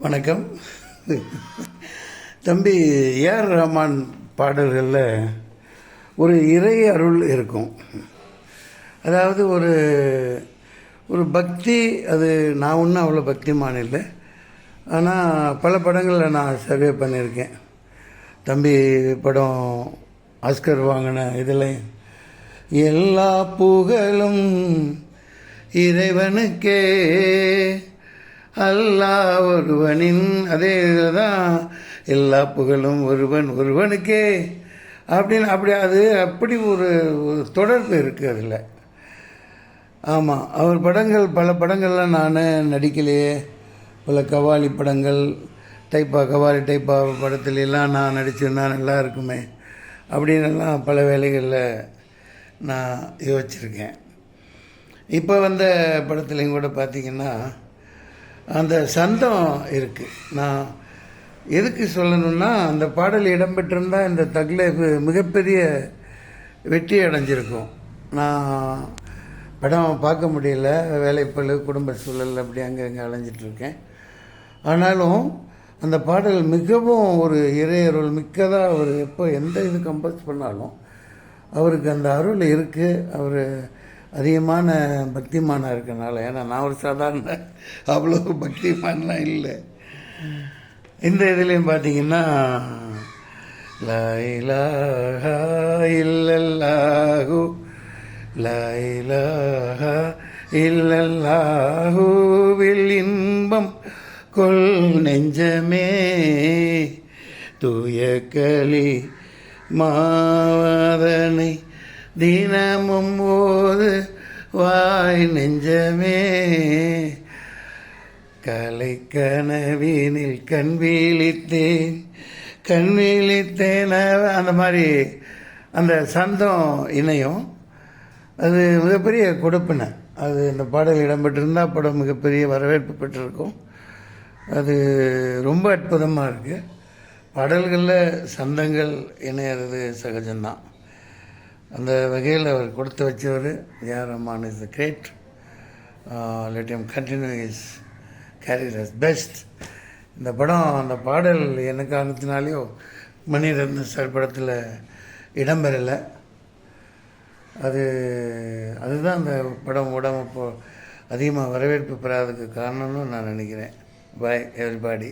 வணக்கம். தம்பி ஏஆர் ரஹ்மான் பாடல்களில் ஒரு இறை அருள் இருக்கும். அதாவது ஒரு ஒரு பக்தி. அது நான் ஒன்றும் அவ்வளோ பக்திமான் இல்லை. ஆனால் பல படங்களில் நான் சர்வே பண்ணியிருக்கேன். தம்பி படம் ஆஸ்கர் வாங்கின இதில் எல்லா புகழும் இறைவனுக்கே அல்லாஹ் ஒருவனின், அதே இதில் தான் எல்லா புகழும் ஒருவனுக்கே அப்படின்னு அப்படி ஒரு தொடர்பு இருக்குது அதில். ஆமாம், அவர் படங்கள் பல படங்கள்லாம் நான் நடிக்கலையே. பல கவாலி படங்கள் கவாலி டைப்பா படத்துலலாம் நான் நடிச்சிருந்தா நல்லா இருக்குமே அப்படின்னுலாம் பல வேலைகளில் நான் யோசிச்சிருக்கேன். இப்போ வந்த படத்துலையும் கூட பார்த்திங்கன்னா அந்த சந்தம் இருக்குது. நான் எதுக்கு சொல்லணும்னா, அந்த பாடல் இடம்பெற்றிருந்தால் இந்த தக்லைஃப் மிகப்பெரிய வெற்றி அடைஞ்சிருக்கும். நான் படம் பார்க்க முடியல, வேலைப்பளு குடும்ப சூழல் அப்படி அங்கே இங்கே அலைஞ்சிட்ருக்கேன். ஆனாலும் அந்த பாடல் மிகவும் ஒரு இறையருள் மிக்கதாக. அவர் எப்போ எந்த இது கம்போஸ் பண்ணாலும் அவருக்கு அந்த அருள் இருக்குது. அவர் அதிகமான பக்திமானாக இருக்கனால. ஏன்னா நான் ஒரு சாதாரண அவ்வளோ பக்திமான்லாம் இல்லை. இந்த இதுலேயும் பார்த்தீங்கன்னா லா இலாஹா இல்லல்லாஹு லா இலாஹா இல்லல்லாஹுவில் இன்பம் கொள் நெஞ்சமே தூய களி மாவதனை தினமும் ஓது வாய் நெஞ்சமே கலை கனவினில் கண் விழித்தேன் அந்த மாதிரி அந்த சந்தம் இணையும். அது மிகப்பெரிய கொடுப்பினை. அது இந்த பாடல் இடம்பெற்றிருந்தால் படம் மிகப்பெரிய வரவேற்பு பெற்றிருக்கும். அது ரொம்ப அற்புதமாக இருக்குது. பாடல்களில் சந்தங்கள் இணையிறது சகஜம்தான். அந்த வகையில் அவர் கொடுத்து வச்சவர் A R Rahman is the great. Let him continue is career as best. இந்த படம் அந்த பாடல் என்ன காரணத்தினாலேயோ மணிரத்னம் சார் படத்தில் இடம்பெறலை. அதுதான் அந்த படம் இப்போ அதிகமாக வரவேற்பு பெறாததுக்கு காரணம்னு நான் நினைக்கிறேன். பாய் எவ்ரிபாடி.